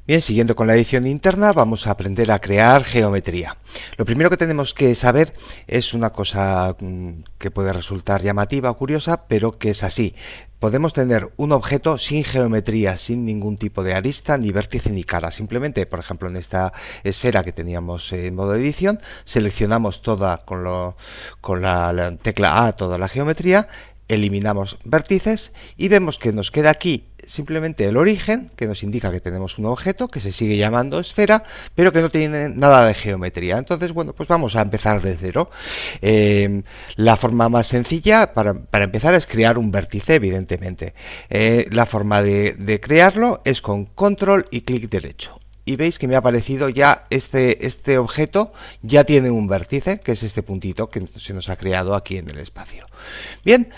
Bien, siguiendo con la edición interna, vamos a aprender a crear geometría. Lo primero que tenemos que saber es una cosa que puede resultar llamativa o curiosa, pero que es así. Podemos tener un objeto sin geometría, sin ningún tipo de arista, ni vértice, ni cara. Simplemente, por ejemplo, en esta esfera que teníamos en modo edición, seleccionamos toda con la tecla A toda la geometría, eliminamos vértices y vemos que nos queda aquí simplemente el origen, que nos indica que tenemos un objeto que se sigue llamando esfera, pero que no tiene nada de geometría. Entonces, bueno, pues vamos a empezar de cero. La forma más sencilla para empezar es crear un vértice, evidentemente. La forma de crearlo es con control y clic derecho. Y veis que me ha aparecido ya este objeto ya tiene un vértice, que es este puntito que se nos ha creado aquí en el espacio. Bien,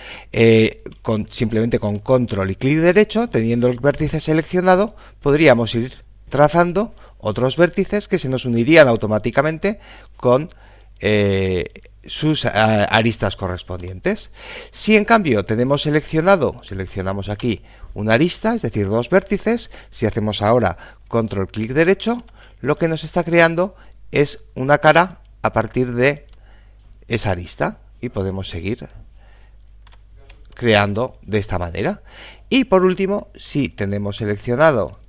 simplemente con control y clic derecho, teniendo el vértice seleccionado, podríamos ir trazando otros vértices que se nos unirían automáticamente con sus aristas correspondientes. Si en cambio seleccionamos aquí una arista, es decir, dos vértices, si hacemos ahora control clic derecho, lo que nos está creando es una cara a partir de esa arista y podemos seguir creando de esta manera. Y por último, si tenemos seleccionado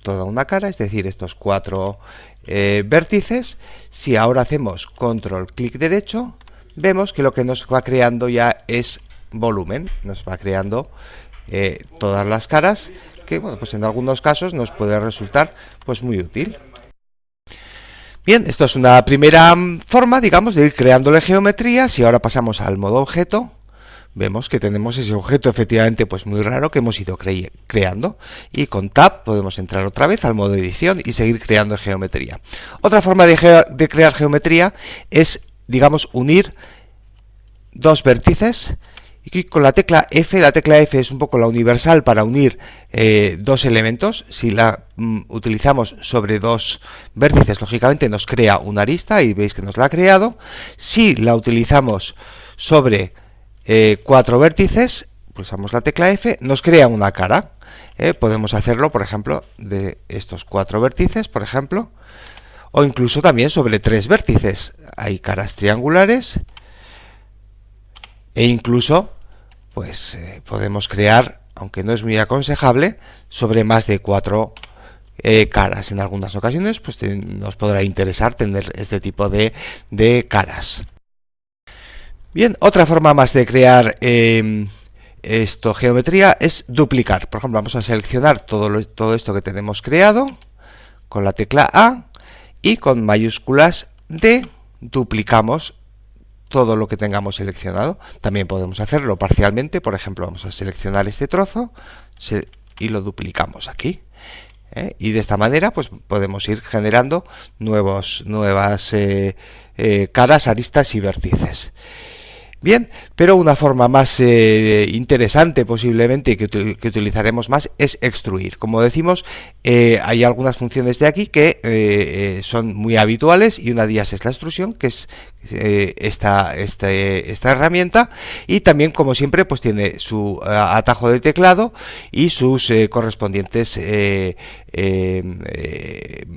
toda una cara, es decir, estos cuatro vértices, si ahora hacemos control clic derecho, vemos que lo que nos va creando ya es volumen, nos va creando todas las caras, que bueno, pues en algunos casos nos puede resultar pues muy útil. Bien, esto es una primera forma, digamos, de ir creándole geometría. Si ahora pasamos al modo objeto, vemos que tenemos ese objeto efectivamente pues muy raro que hemos ido creando, y con Tab podemos entrar otra vez al modo edición y seguir creando geometría. Otra forma de crear geometría es, digamos, unir dos vértices. Y con la tecla F es un poco la universal para unir dos elementos. Si la utilizamos sobre dos vértices, lógicamente nos crea una arista, y veis que nos la ha creado. Si la utilizamos sobre cuatro vértices, pulsamos la tecla F, nos crea una cara. Podemos hacerlo, por ejemplo, de estos cuatro vértices, por ejemplo, o incluso también sobre tres vértices. Hay caras triangulares, e incluso pues podemos crear, aunque no es muy aconsejable, sobre más de cuatro caras. En algunas ocasiones pues nos podrá interesar tener este tipo de caras. Bien, otra forma más de crear geometría es duplicar. Por ejemplo, vamos a seleccionar todo esto que tenemos creado con la tecla A, y con mayúsculas D duplicamos todo lo que tengamos seleccionado. También podemos hacerlo parcialmente. Por ejemplo, vamos a seleccionar este trozo y lo duplicamos aquí. Y de esta manera pues podemos ir generando nuevas caras, aristas y vértices. Bien, pero una forma más interesante posiblemente que utilizaremos más es extruir. Como decimos, hay algunas funciones de aquí que son muy habituales, y una de ellas es la extrusión, que es esta herramienta, y también, como siempre, pues tiene su atajo de teclado y sus correspondientes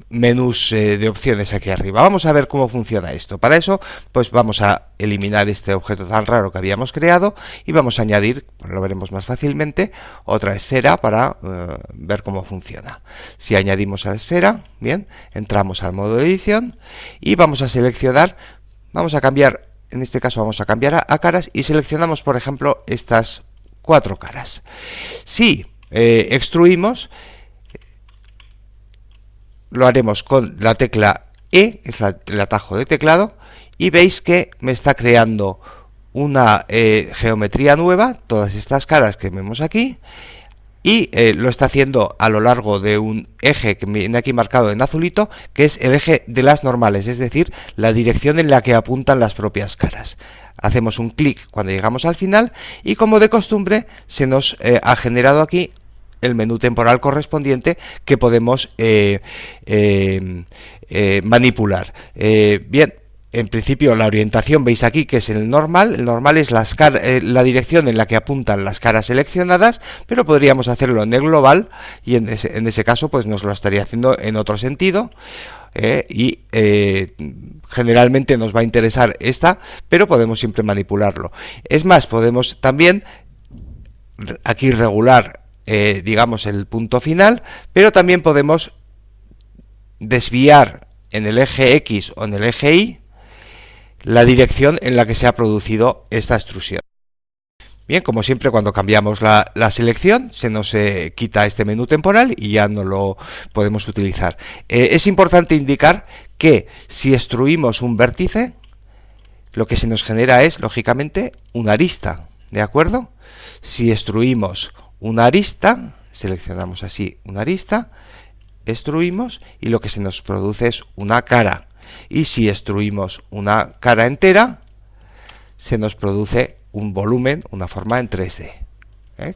menús de opciones aquí arriba. Vamos a ver cómo funciona esto. Para eso pues vamos a eliminar este objeto tan raro que habíamos creado, y vamos a añadir, lo veremos más fácilmente, otra esfera para ver cómo funciona. Si añadimos a la esfera, bien, entramos al modo de edición y vamos a seleccionar, vamos a cambiar, en este caso vamos a cambiar a caras, y seleccionamos, por ejemplo, estas cuatro caras. Si extruimos, lo haremos con la tecla E, que es el atajo de teclado, y veis que me está creando una geometría nueva, todas estas caras que vemos aquí, y lo está haciendo a lo largo de un eje que viene aquí marcado en azulito, que es el eje de las normales, es decir, la dirección en la que apuntan las propias caras. Hacemos un clic cuando llegamos al final, y como de costumbre se nos ha generado aquí el menú temporal correspondiente que podemos manipular. Bien, en principio la orientación veis aquí que es el normal es la dirección en la que apuntan las caras seleccionadas, pero podríamos hacerlo en el global y en ese caso pues nos lo estaría haciendo en otro sentido. Generalmente nos va a interesar esta, pero podemos siempre manipularlo. Es más, podemos también aquí regular digamos el punto final, pero también podemos desviar en el eje X o en el eje Y la dirección en la que se ha producido esta extrusión. Bien, como siempre, cuando cambiamos la selección se nos quita este menú temporal y ya no lo podemos utilizar. Es importante indicar que si extruimos un vértice, lo que se nos genera es, lógicamente, una arista, ¿de acuerdo? Si extruimos una arista, seleccionamos así una arista, extruimos y lo que se nos produce es una cara. Y si extruimos una cara entera, se nos produce un volumen, una forma en 3D,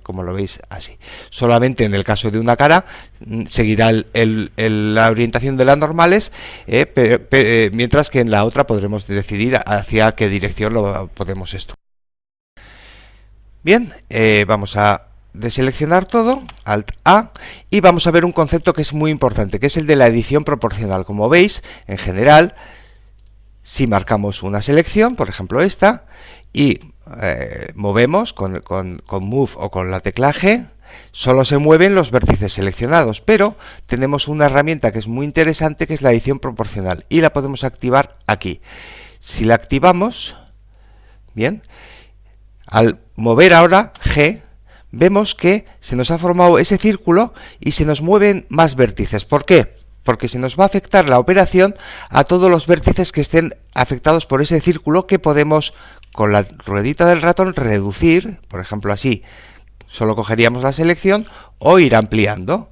como lo veis así. Solamente en el caso de una cara seguirá la orientación de las normales, mientras que en la otra podremos decidir hacia qué dirección lo podemos extruir. Bien, vamos a deseleccionar todo, Alt A, y vamos a ver un concepto que es muy importante, que es el de la edición proporcional. Como veis, en general, si marcamos una selección, por ejemplo esta, y movemos con Move o con la tecla G, solo se mueven los vértices seleccionados, pero tenemos una herramienta que es muy interesante, que es la edición proporcional, y la podemos activar aquí. Si la activamos, bien, al mover ahora G, vemos que se nos ha formado ese círculo y se nos mueven más vértices. ¿Por qué? Porque se nos va a afectar la operación a todos los vértices que estén afectados por ese círculo, que podemos con la ruedita del ratón reducir, por ejemplo así, solo cogeríamos la selección, o ir ampliando,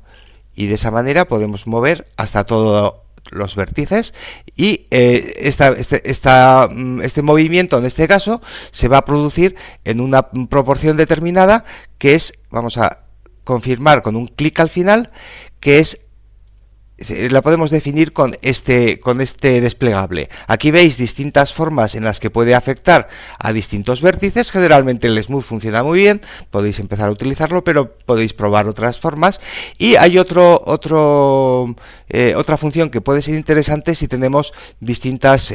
y de esa manera podemos mover hasta todos los vértices, y este movimiento en este caso se va a producir en una proporción determinada, que es, vamos a confirmar con un clic al final, que es, la podemos definir con este desplegable. Aquí veis distintas formas en las que puede afectar a distintos vértices. Generalmente el Smooth funciona muy bien, podéis empezar a utilizarlo, pero podéis probar otras formas. Y hay otra función que puede ser interesante si tenemos distintas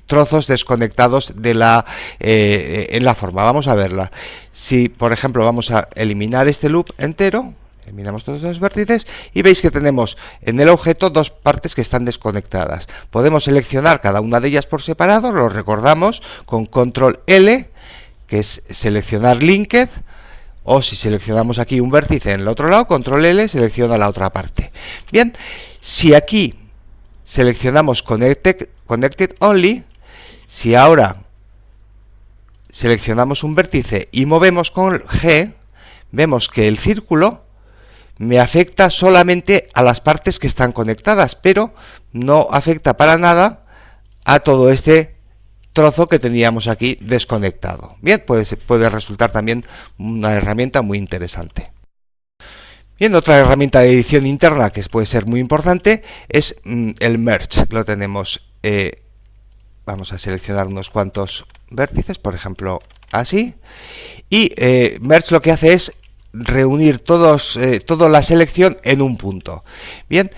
trozos desconectados de en la forma. Vamos a verla. Si, por ejemplo, vamos a eliminar este loop entero, eliminamos todos los vértices y veis que tenemos en el objeto dos partes que están desconectadas. Podemos seleccionar cada una de ellas por separado, lo recordamos con control L, que es seleccionar linked, o si seleccionamos aquí un vértice en el otro lado, control L selecciona la otra parte. Bien, si aquí seleccionamos connected only, si ahora seleccionamos un vértice y movemos con G, vemos que el círculo me afecta solamente a las partes que están conectadas, pero no afecta para nada a todo este trozo que teníamos aquí desconectado. Bien, puede resultar también una herramienta muy interesante. Bien, otra herramienta de edición interna que puede ser muy importante es el Merge. Lo tenemos, vamos a seleccionar unos cuantos vértices, por ejemplo así, y Merge lo que hace es reunir toda la selección en un punto. Bien,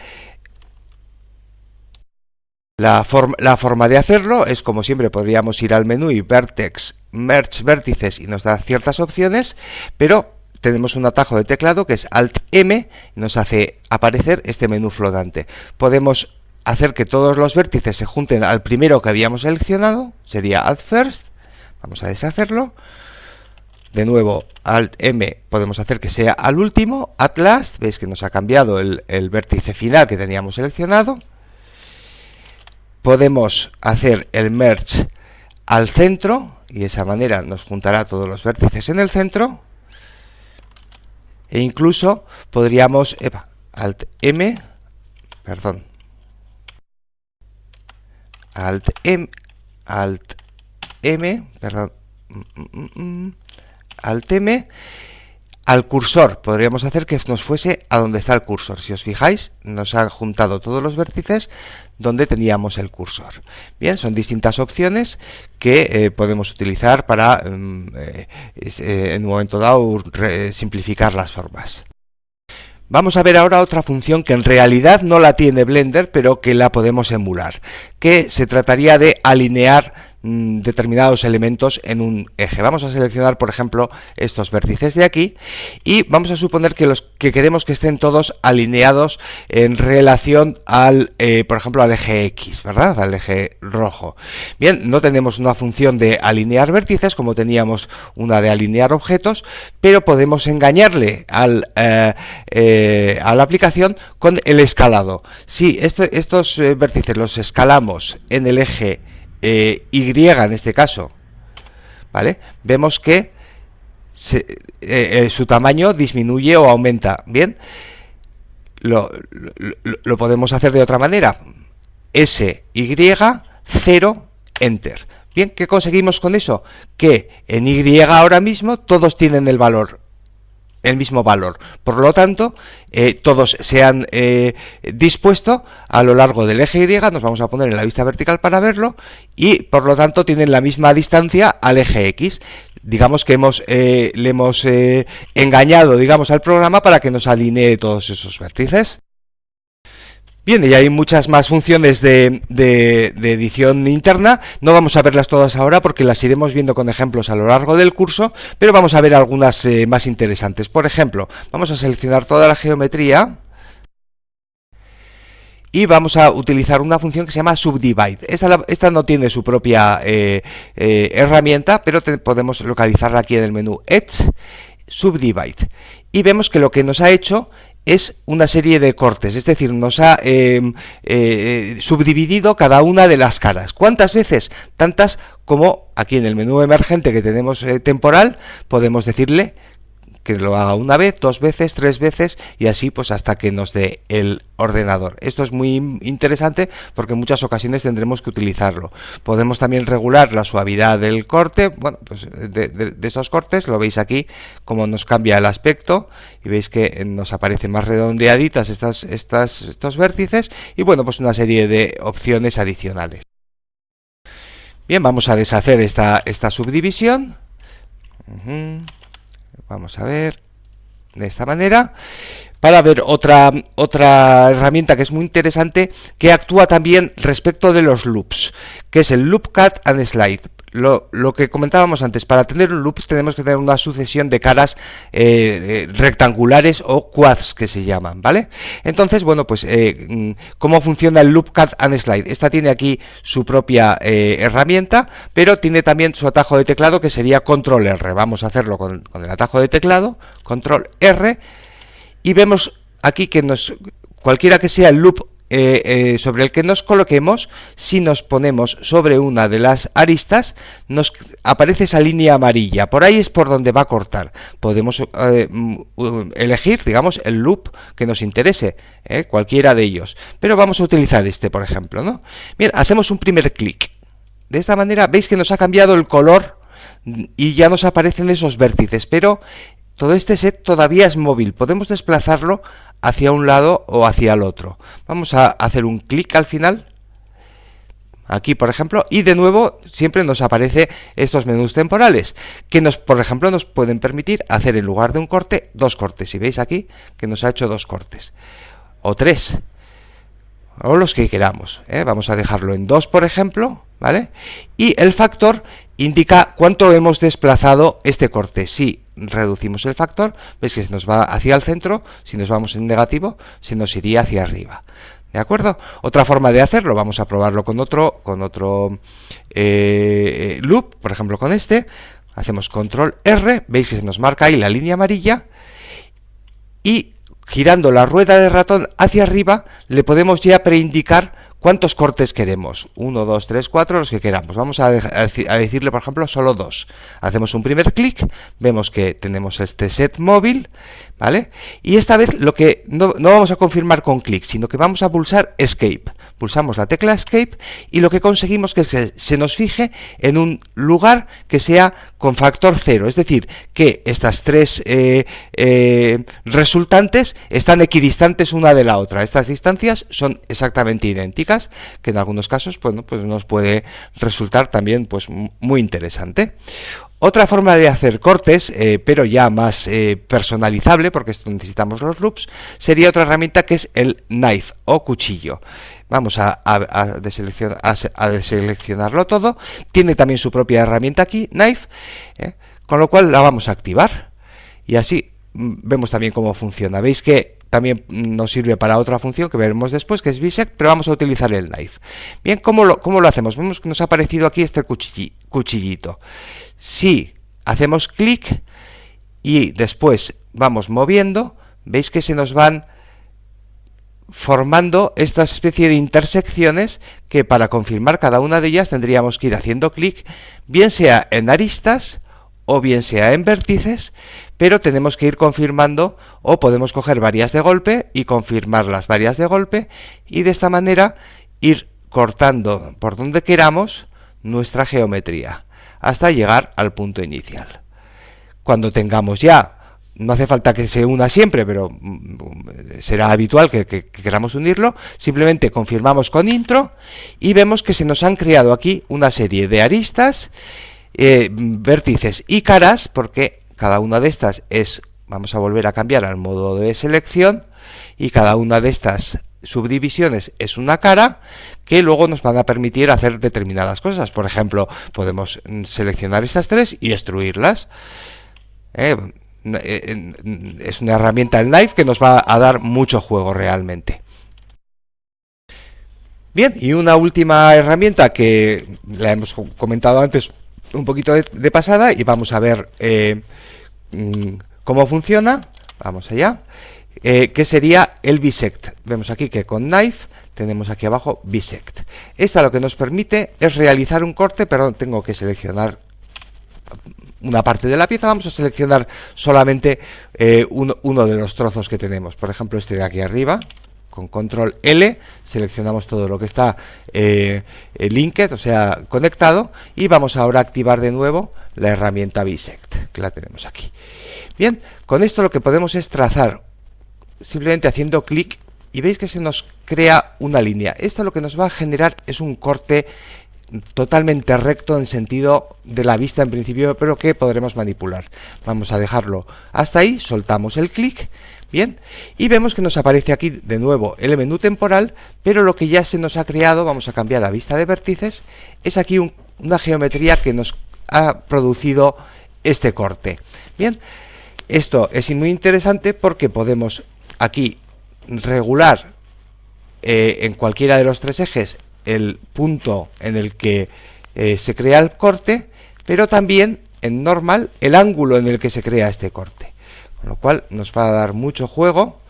la forma de hacerlo es, como siempre, podríamos ir al menú y Vertex, Merge Vértices, y nos da ciertas opciones, pero tenemos un atajo de teclado que es Alt M y nos hace aparecer este menú flotante. Podemos hacer que todos los vértices se junten al primero que habíamos seleccionado, sería Alt First. Vamos a deshacerlo. De nuevo, Alt M, podemos hacer que sea al último, At Last. Veis que nos ha cambiado el vértice final que teníamos seleccionado. Podemos hacer el Merge al centro, y de esa manera nos juntará todos los vértices en el centro. E incluso podríamos, Alt M, perdón, Alt M, perdón, Alt M, al cursor. Podríamos hacer que nos fuese a donde está el cursor. Si os fijáis, nos han juntado todos los vértices donde teníamos el cursor. Bien, son distintas opciones que podemos utilizar para en un momento dado simplificar las formas. Vamos a ver ahora otra función que en realidad no la tiene Blender, pero que la podemos emular, que se trataría de alinear determinados elementos en un eje. Vamos a seleccionar, por ejemplo, estos vértices de aquí y vamos a suponer que los que queremos que estén todos alineados en relación al, por ejemplo, al eje X, ¿verdad? Al eje rojo. Bien, no tenemos una función de alinear vértices como teníamos una de alinear objetos, pero podemos engañarle a la aplicación con el escalado. Si estos vértices los escalamos en el eje Y en este caso, ¿vale? Vemos que su tamaño disminuye o aumenta. Bien, lo podemos hacer de otra manera. S, Y, 0, Enter. Bien, ¿qué conseguimos con eso? Que en Y ahora mismo todos tienen el mismo valor. Por lo tanto, todos se han dispuesto a lo largo del eje Y, nos vamos a poner en la vista vertical para verlo, y por lo tanto tienen la misma distancia al eje X. Digamos que le hemos engañado, digamos, al programa para que nos alinee todos esos vértices. Bien, y hay muchas más funciones de edición interna. No vamos a verlas todas ahora porque las iremos viendo con ejemplos a lo largo del curso, pero vamos a ver algunas más interesantes. Por ejemplo, vamos a seleccionar toda la geometría y vamos a utilizar una función que se llama subdivide. Esta no tiene su propia herramienta, pero podemos localizarla aquí en el menú Edge, subdivide. Y vemos que lo que nos ha hecho es una serie de cortes, es decir, nos ha subdividido cada una de las caras. ¿Cuántas veces? Tantas como aquí en el menú emergente que tenemos temporal, podemos decirle que lo haga una vez, 2 veces, 3 veces y así pues hasta que nos dé el ordenador. Esto es muy interesante porque en muchas ocasiones tendremos que utilizarlo. Podemos también regular la suavidad del corte, bueno, pues de estos cortes, lo veis aquí como nos cambia el aspecto y veis que nos aparecen más redondeaditas estos vértices y bueno, pues una serie de opciones adicionales. Bien, vamos a deshacer esta subdivisión. Vamos a ver de esta manera para ver otra herramienta que es muy interesante, que actúa también respecto de los loops, que es el loop cut and slide. Lo que comentábamos antes, para tener un loop tenemos que tener una sucesión de caras rectangulares o quads que se llaman, ¿vale? Entonces, bueno, pues ¿cómo funciona el loop cut and slide? Esta tiene aquí su propia herramienta, pero tiene también su atajo de teclado que sería control R. Vamos a hacerlo con el atajo de teclado, control R, y vemos aquí que cualquiera que sea el loop sobre el que nos coloquemos, si nos ponemos sobre una de las aristas, nos aparece esa línea amarilla. Por ahí es por donde va a cortar. Podemos elegir, digamos, el loop que nos interese, cualquiera de ellos. Pero vamos a utilizar este, por ejemplo, ¿no? Bien, hacemos un primer clic. De esta manera veis que nos ha cambiado el color y ya nos aparecen esos vértices, pero todo este set todavía es móvil. Podemos desplazarlo hacia un lado o hacia el otro. Vamos a hacer un clic al final, aquí por ejemplo, y de nuevo siempre nos aparece estos menús temporales, que por ejemplo nos pueden permitir hacer en lugar de un corte, 2 cortes. Si veis aquí que nos ha hecho 2 cortes, o 3, o los que queramos, Vamos a dejarlo en 2 por ejemplo, ¿vale? Y el factor indica cuánto hemos desplazado este corte. Si reducimos el factor, veis que se nos va hacia el centro. Si nos vamos en negativo, se nos iría hacia arriba. ¿De acuerdo? Otra forma de hacerlo, vamos a probarlo con otro loop, por ejemplo con este. Hacemos control R, veis que se nos marca ahí la línea amarilla y girando la rueda de ratón hacia arriba le podemos ya preindicar cuántos cortes queremos. 1, 2, 3, 4, los que queramos. Vamos a decirle, por ejemplo, solo 2. Hacemos un primer clic, vemos que tenemos este set móvil, ¿vale? Y esta vez lo que no vamos a confirmar con clic, sino que vamos a pulsar Escape. pulsamos la tecla Escape y lo que conseguimos es que se nos fije en un lugar que sea con factor 0, es decir, que estas tres resultantes están equidistantes una de la otra. Estas distancias son exactamente idénticas, que en algunos casos pues nos puede resultar también pues muy interesante. Otra forma de hacer cortes, pero ya más personalizable, porque esto necesitamos los loops, sería otra herramienta que es el knife o cuchillo. Vamos a deseleccionarlo todo. Tiene también su propia herramienta aquí, knife, con lo cual la vamos a activar. Y así vemos también cómo funciona. Veis que también nos sirve para otra función que veremos después, que es bisect, pero vamos a utilizar el knife. Bien, ¿cómo lo hacemos? Vemos que nos ha aparecido aquí este cuchillito. Si hacemos clic y después vamos moviendo, veis que se nos van formando esta especie de intersecciones que para confirmar cada una de ellas tendríamos que ir haciendo clic, bien sea en aristas o bien sea en vértices, pero tenemos que ir confirmando, o podemos coger varias de golpe y confirmar las varias de golpe, y de esta manera ir cortando por donde queramos nuestra geometría hasta llegar al punto inicial. Cuando tengamos ya, no hace falta que se una siempre, pero será habitual que queramos unirlo, simplemente confirmamos con intro y vemos que se nos han creado aquí una serie de aristas, vértices y caras, porque cada una de estas es, vamos a volver a cambiar al modo de selección, y cada una de estas subdivisiones es una cara que luego nos van a permitir hacer determinadas cosas. Por ejemplo, podemos seleccionar estas tres y extruirlas. Es una herramienta el knife que nos va a dar mucho juego realmente. Bien, y una última herramienta que la hemos comentado antes un poquito de pasada, y vamos a ver cómo funciona. Vamos allá. Que sería el bisect. Vemos aquí que con knife tenemos aquí abajo bisect. Esta lo que nos permite es realizar un corte, perdón, tengo que seleccionar una parte de la pieza. Vamos a seleccionar solamente uno de los trozos que tenemos, por ejemplo este de aquí arriba. Con control L seleccionamos todo lo que está linked, o sea, conectado, y vamos ahora a activar de nuevo la herramienta bisect, que la tenemos aquí. Bien, con esto lo que podemos es trazar simplemente haciendo clic, y veis que se nos crea una línea. Esto lo que nos va a generar es un corte totalmente recto en sentido de la vista en principio, pero que podremos manipular. Vamos a dejarlo hasta ahí, soltamos el clic, bien, y vemos que nos aparece aquí de nuevo el menú temporal, pero lo que ya se nos ha creado, vamos a cambiar a vista de vértices, es aquí una geometría que nos ha producido este corte. Bien, esto es muy interesante porque podemos aquí regular en cualquiera de los tres ejes el punto en el que se crea el corte, pero también en normal el ángulo en el que se crea este corte, con lo cual nos va a dar mucho juego.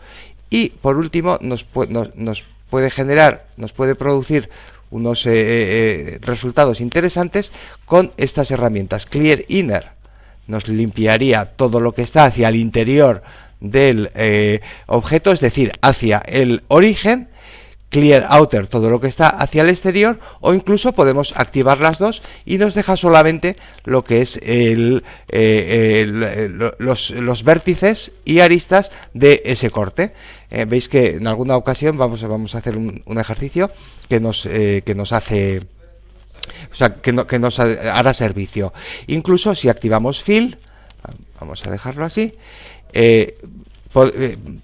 Y por último nos puede generar, nos puede producir unos resultados interesantes con estas herramientas. Clear Inner nos limpiaría todo lo que está hacia el interior del objeto, es decir, hacia el origen. Clear Outer, todo lo que está hacia el exterior, o incluso podemos activar las dos y nos deja solamente lo que es los vértices y aristas de ese corte. Veis que en alguna ocasión vamos a hacer un ejercicio que nos hace, o sea, que nos hará servicio. Incluso si activamos Fill, vamos a dejarlo así,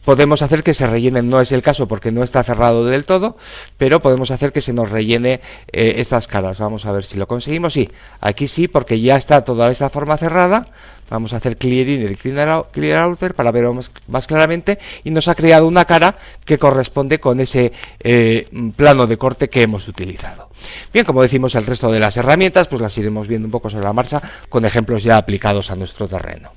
podemos hacer que se rellenen. No es el caso porque no está cerrado del todo, pero podemos hacer que se nos rellene estas caras. Vamos a ver si lo conseguimos. Sí, aquí sí, porque ya está toda esta forma cerrada. Vamos a hacer Clear Inner y Clear Outer para verlo más claramente, y nos ha creado una cara que corresponde con ese plano de corte que hemos utilizado. Bien, como decimos, el resto de las herramientas pues las iremos viendo un poco sobre la marcha con ejemplos ya aplicados a nuestro terreno.